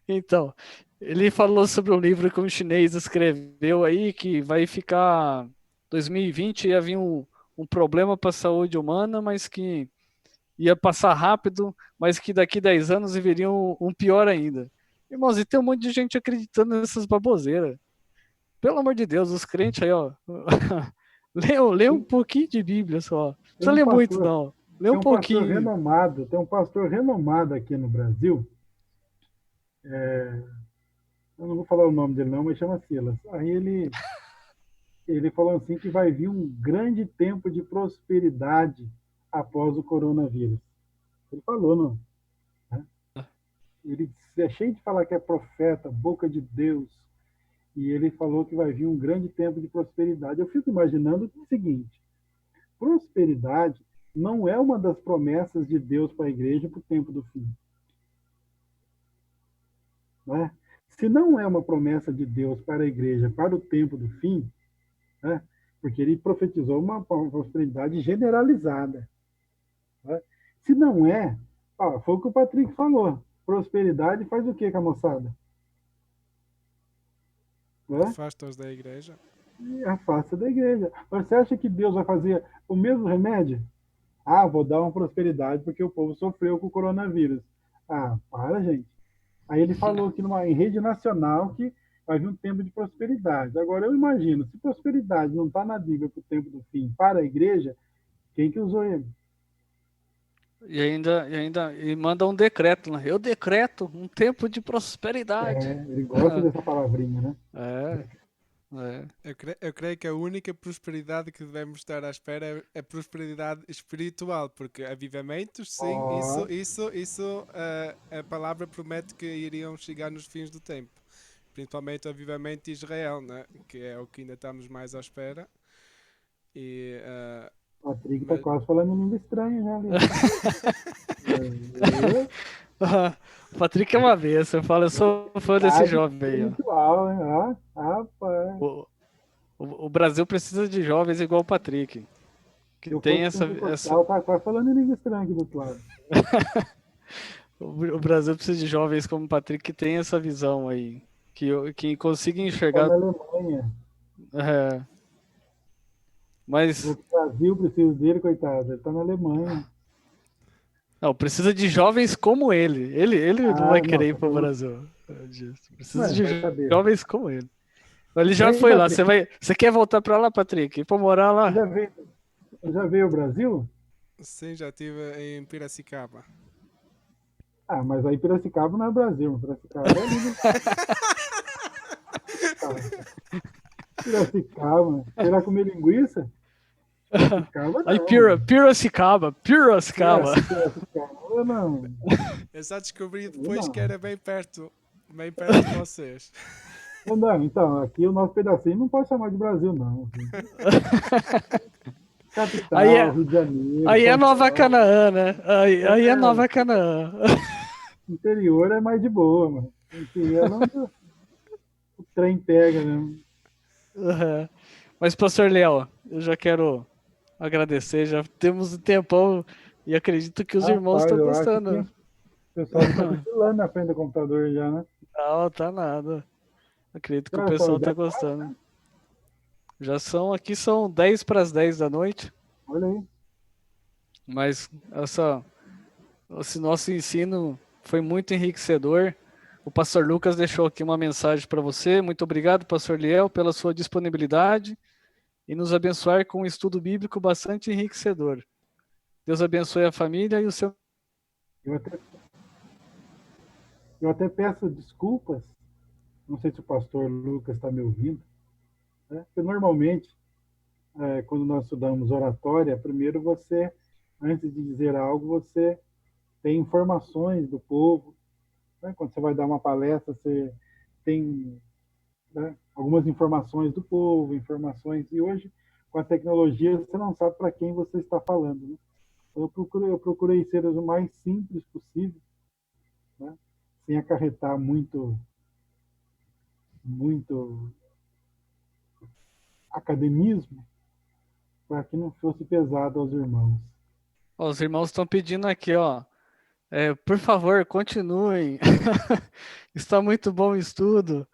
Então, ele falou sobre um livro que um chinês escreveu aí, que vai ficar... 2020 ia vir um problema para a saúde humana, mas que ia passar rápido, mas que daqui 10 anos viria um pior ainda. Irmãos, e tem um monte de gente acreditando nessas baboseiras. Pelo amor de Deus, os crentes aí, ó. Lê um pouquinho de Bíblia só. Não precisa ler muito, não. Lê um pouquinho. Tem um pastor renomado aqui no Brasil. Eu não vou falar o nome dele não, mas chama Silas. Aí ele falou assim que vai vir um grande tempo de prosperidade após o coronavírus. Ele falou, não? Né? Ele é cheio de falar que é profeta, boca de Deus, e ele falou que vai vir um grande tempo de prosperidade. Eu fico imaginando o seguinte: prosperidade não é uma das promessas de Deus para a igreja para o tempo do fim. Né? Se não é uma promessa de Deus para a igreja para o tempo do fim, né? Porque ele profetizou uma prosperidade generalizada. Né? Se não é, foi o que o Patrick falou. Prosperidade faz o que com a moçada? Né? Afasta-os da igreja. E afasta da igreja. Você acha que Deus vai fazer o mesmo remédio? Vou dar uma prosperidade porque o povo sofreu com o coronavírus. Para, gente. Aí ele falou aqui em rede nacional que vai vir um tempo de prosperidade. Agora, eu imagino, se prosperidade não está na Bíblia para o tempo do fim, para a igreja, quem que usou ele? E manda um decreto, né? Eu decreto um tempo de prosperidade. Ele gosta dessa palavrinha, né? Eu creio que a única prosperidade que devemos estar à espera é a prosperidade espiritual, porque avivamentos, sim, isso a palavra promete que iriam chegar nos fins do tempo, principalmente o avivamento de Israel, né? Que é o que ainda estamos mais à espera. E Patrick tá quase falando língua estranha já ali. O Patrick é uma besta, eu falo, eu sou fã desse jovem aí. Espiritual, né? Rapaz. O Brasil precisa de jovens igual o Patrick. Que tem essa... Tá quase falando em língua estranha aqui do outro lado. O Brasil precisa de jovens como o Patrick que tem essa visão aí. Que consiga enxergar... Tá na Alemanha. Mas... O Brasil precisa dele, coitado. Ele tá na Alemanha. Não, precisa de jovens como ele. Ele não vai querer ir pro Brasil. Precisa de jovens como ele. Ele já foi lá. Você quer voltar para lá, Patrick? Ir para morar lá? Já veio ao Brasil? Sim, já estive em Piracicaba. Mas aí Piracicaba não é Brasil. Piracicaba é ali. Piracicaba. Será comer linguiça? Piracicaba não. Aí Piracicaba. Não. Eu só descobri depois que era bem perto de vocês. Não, então, aqui o nosso pedacinho não pode chamar de Brasil, não. Capital, Rio de Janeiro. Aí é Nova Canaã, né? Aí é Nova Canaã. Interior é mais de boa, mano. Interior o trem pega mesmo. Mas, pastor Léo, eu já quero agradecer. Já temos um tempão e acredito que os irmãos estão gostando. O pessoal está cochilando na frente do computador já, né? Não, tá nada. Acredito que o pessoal tá gostando. Aqui são 10 para as 10 da noite. Olha aí. Mas esse nosso ensino foi muito enriquecedor. O pastor Lucas deixou aqui uma mensagem para você. Muito obrigado, pastor Liel, pela sua disponibilidade e nos abençoar com um estudo bíblico bastante enriquecedor. Deus abençoe a família e o seu... Eu até peço desculpas. Não sei se o pastor Lucas está me ouvindo, né? Porque normalmente, quando nós estudamos oratória, primeiro você, antes de dizer algo, você tem informações do povo, né? Quando você vai dar uma palestra, você tem, né, algumas informações do povo, e hoje, com a tecnologia, você não sabe para quem você está falando, né? Eu procurei ser o mais simples possível, né? Sem acarretar muito academismo, para que não fosse pesado aos irmãos. Os irmãos estão pedindo aqui, por favor, continuem. Está muito bom o estudo.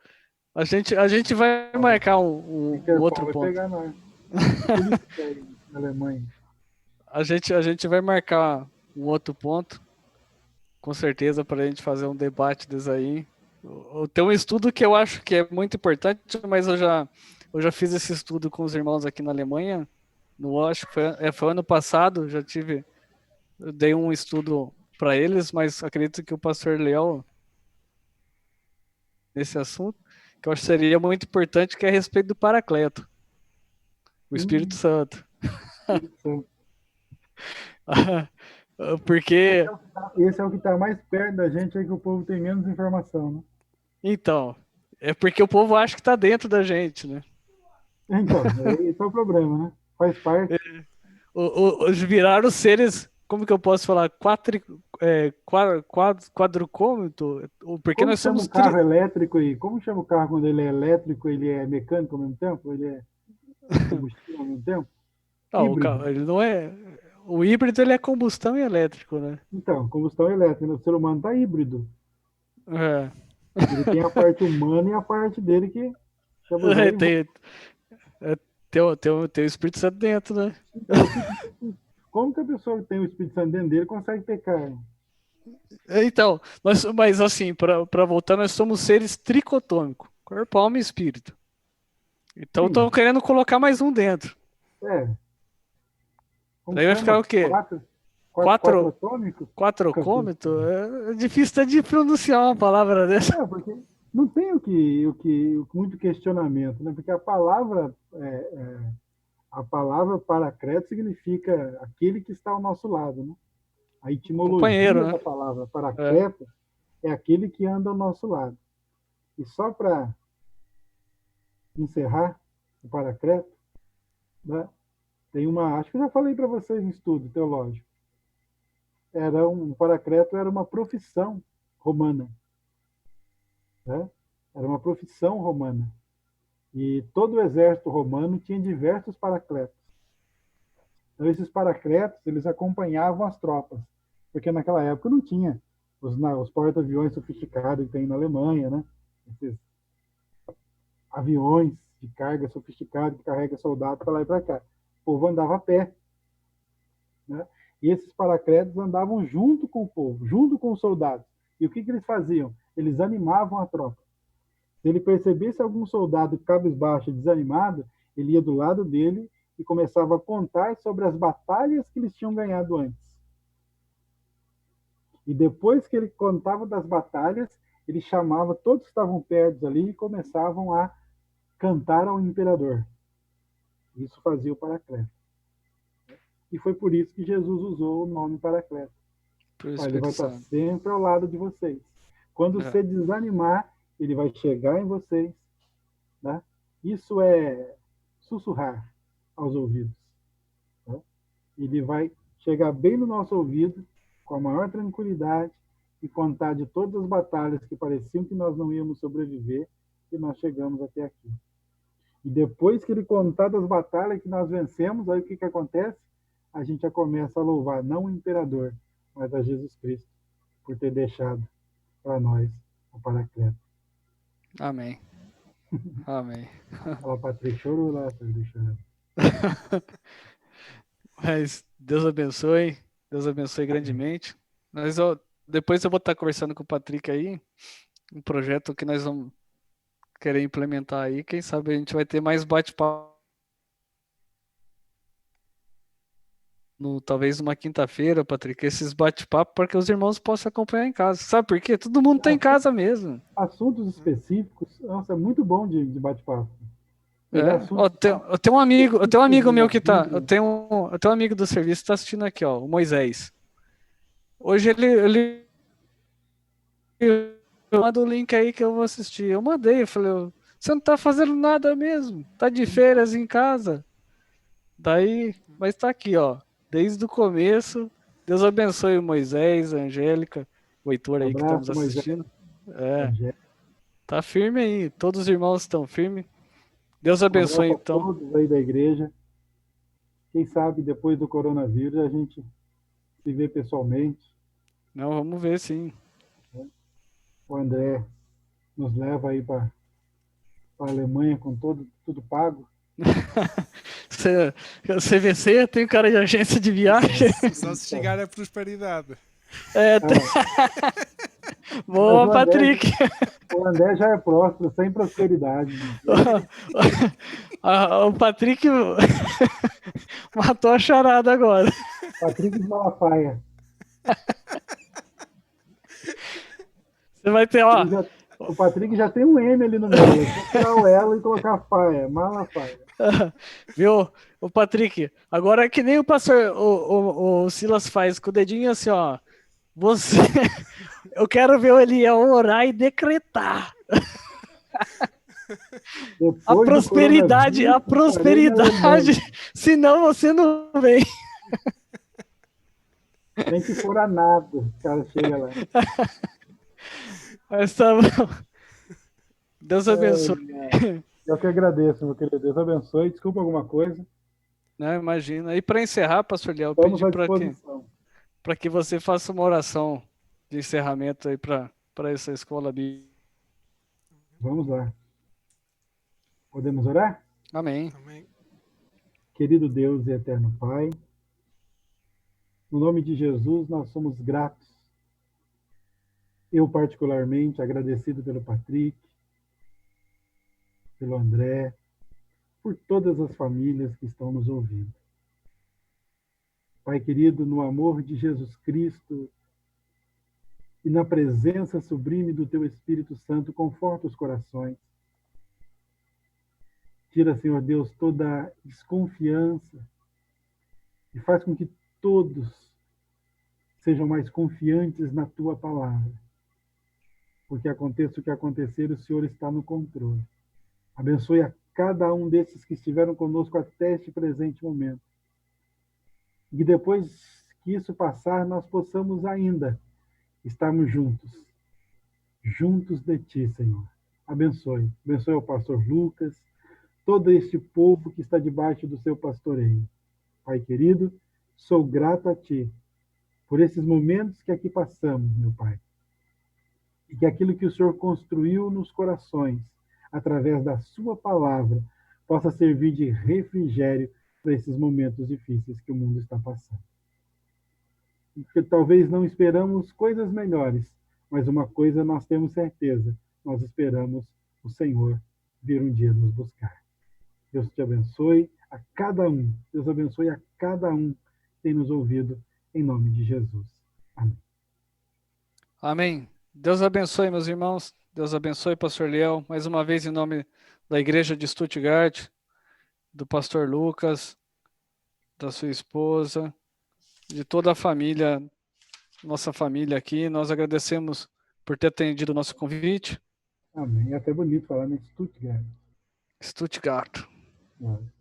A gente vai marcar um outro ponto. Pegar nós. Na Alemanha. A gente vai marcar um outro ponto, com certeza, para a gente fazer um debate desse aí. Tem um estudo que eu acho que é muito importante, mas eu já fiz esse estudo com os irmãos aqui na Alemanha. Acho que foi ano passado, já tive eu dei um estudo para eles, mas acredito que o pastor Léo, nesse assunto, que eu acho que seria muito importante, que é a respeito do Paracleto, o Espírito Santo. Porque, Esse é o que está mais perto da gente, é que o povo tem menos informação, né? então, é porque o povo acha que está dentro da gente, né? Então, esse é o problema, né? Faz parte. Os viraram seres, como que eu posso falar? Quadrocômito? Porque Como nós chama somos o carro elétrico aí? Como chama o carro quando ele é elétrico, ele é mecânico ao mesmo tempo? Ele é combustível ao mesmo tempo? Não, Híbrido. ele não é. O híbrido ele é combustão e elétrico, né? Então, combustão elétrica. O ser humano está híbrido. É. Ele tem a parte humana e a parte dele que chama Zé e Vô. Tem o Espírito Santo dentro, né? Então, como que a pessoa que tem o Espírito Santo dentro dele consegue pecar? Então, mas assim, para voltar, nós somos seres tricotômicos, corpo, alma e espírito. Então Sim. estão querendo colocar mais um dentro. Como Daí vai chama? ficar o quê? Quatro atômicos? Quatrocômito? É difícil até de pronunciar uma palavra dessa. Porque não tem muito questionamento, né? Porque a palavra paracleto significa aquele que está ao nosso lado, né? A etimologia Companheiro, né? da palavra paracleto é aquele que anda ao nosso lado. E só para encerrar o paracleto, né? Acho que eu já falei para vocês em estudo teológico. Um paracleto era uma profissão romana, né? Era uma profissão romana. E todo o exército romano tinha diversos paracletos. Então, esses paracletos, eles acompanhavam as tropas, porque naquela época não tinha os porta-aviões sofisticados que tem na Alemanha, né? Esses aviões de carga sofisticados que carregam soldados para lá e para cá. O povo andava a pé, né? E esses paracletos andavam junto com o povo, junto com os soldados. E o que eles faziam? Eles animavam a tropa. Se ele percebesse algum soldado cabisbaixo, desanimado, ele ia do lado dele e começava a contar sobre as batalhas que eles tinham ganhado antes. E depois que ele contava das batalhas, ele chamava todos que estavam perto ali e começavam a cantar ao imperador. Isso fazia o Paracleto. E foi por isso que Jesus usou o nome Paracleto. Ele vai estar sempre ao lado de vocês. Quando você desanimar, ele vai chegar em vocês. Né? Isso é sussurrar aos ouvidos. Né? Ele vai chegar bem no nosso ouvido, com a maior tranquilidade, e contar de todas as batalhas que pareciam que nós não íamos sobreviver, e nós chegamos até aqui. E depois que ele contar das batalhas que nós vencemos, aí o que acontece? A gente já começa a louvar não o imperador, mas a Jesus Cristo, por ter deixado para nós o Paracleto. Amém. Amém. Fala, Patrick, chorou lá, chorando. Mas Deus abençoe grandemente. Depois eu vou estar conversando com o Patrick aí, um projeto que nós vamos querer implementar aí. Quem sabe a gente vai ter mais bate-papo talvez numa quinta-feira, Patrick, esses bate-papo para que os irmãos possam acompanhar em casa. Sabe por quê? Todo mundo está em casa mesmo. Assuntos específicos, nossa, é muito bom de bate-papo. Eu tenho um amigo meu que tá. Eu tenho um amigo do serviço que está assistindo aqui, ó, o Moisés. Hoje ele manda o link aí que eu vou assistir. Eu mandei, eu falei, você não tá fazendo nada mesmo, tá de férias em casa. Daí, mas tá aqui, ó, desde o começo. Deus abençoe o Moisés, a Angélica, o Heitor aí que estamos assistindo. Tá firme aí, todos os irmãos estão firmes. Deus abençoe, então. Todos aí da igreja. Quem sabe depois do coronavírus a gente se vê pessoalmente. Não, vamos ver, sim. O André nos leva aí para a Alemanha com tudo pago. CVC tem cara de agência de viagem. Só se chegar à prosperidade. Boa, Patrick. O André já é próspero, sem prosperidade. O Patrick matou a charada agora. Patrick de Malafaia. Você vai ter, ó. O Patrick já tem um M ali no meio. É só tirar o elo e colocar Faia. Malafaia. Viu? O Patrick, agora é que nem o pastor, o Silas faz com o dedinho assim, ó. Você, eu quero ver o Eliel orar e decretar. A Depois prosperidade, senão você não vem. Nem que for a nada, o cara chega lá. Mas tá bom. Deus abençoe. Eu que agradeço, meu querido. Deus abençoe. Desculpa alguma coisa. Não, imagina. E para encerrar, pastor Léo, eu Estamos pedi à disposição. para que você faça uma oração de encerramento aí para essa escola bíblica. Vamos lá. Podemos orar? Amém. Amém. Querido Deus e eterno Pai, no nome de Jesus nós somos gratos. Eu particularmente agradecido pelo Patrick, pelo André, por todas as famílias que estão nos ouvindo. Pai querido, no amor de Jesus Cristo e na presença sublime do Teu Espírito Santo, conforta os corações. Tira, Senhor Deus, toda a desconfiança e faz com que todos sejam mais confiantes na Tua palavra. Porque aconteça o que acontecer, o Senhor está no controle. Abençoe a cada um desses que estiveram conosco até este presente momento. E depois que isso passar, nós possamos ainda estarmos juntos. Juntos de Ti, Senhor. Abençoe. Abençoe o pastor Lucas, todo este povo que está debaixo do seu pastoreio. Pai querido, sou grato a Ti por esses momentos que aqui passamos, meu Pai. E que aquilo que o Senhor construiu nos corações, através da Sua palavra, possa servir de refrigério para esses momentos difíceis que o mundo está passando. Porque talvez não esperamos coisas melhores, mas uma coisa nós temos certeza, nós esperamos o Senhor vir um dia nos buscar. Deus te abençoe a cada um. Deus abençoe a cada um que tem nos ouvido, em nome de Jesus. Amém. Amém. Deus abençoe, meus irmãos. Deus abençoe, pastor Léo. Mais uma vez, em nome da igreja de Stuttgart, do pastor Lucas, da sua esposa, de toda a família, nossa família aqui. Nós agradecemos por ter atendido o nosso convite. Amém. É até bonito falar em Stuttgart. Stuttgart. É.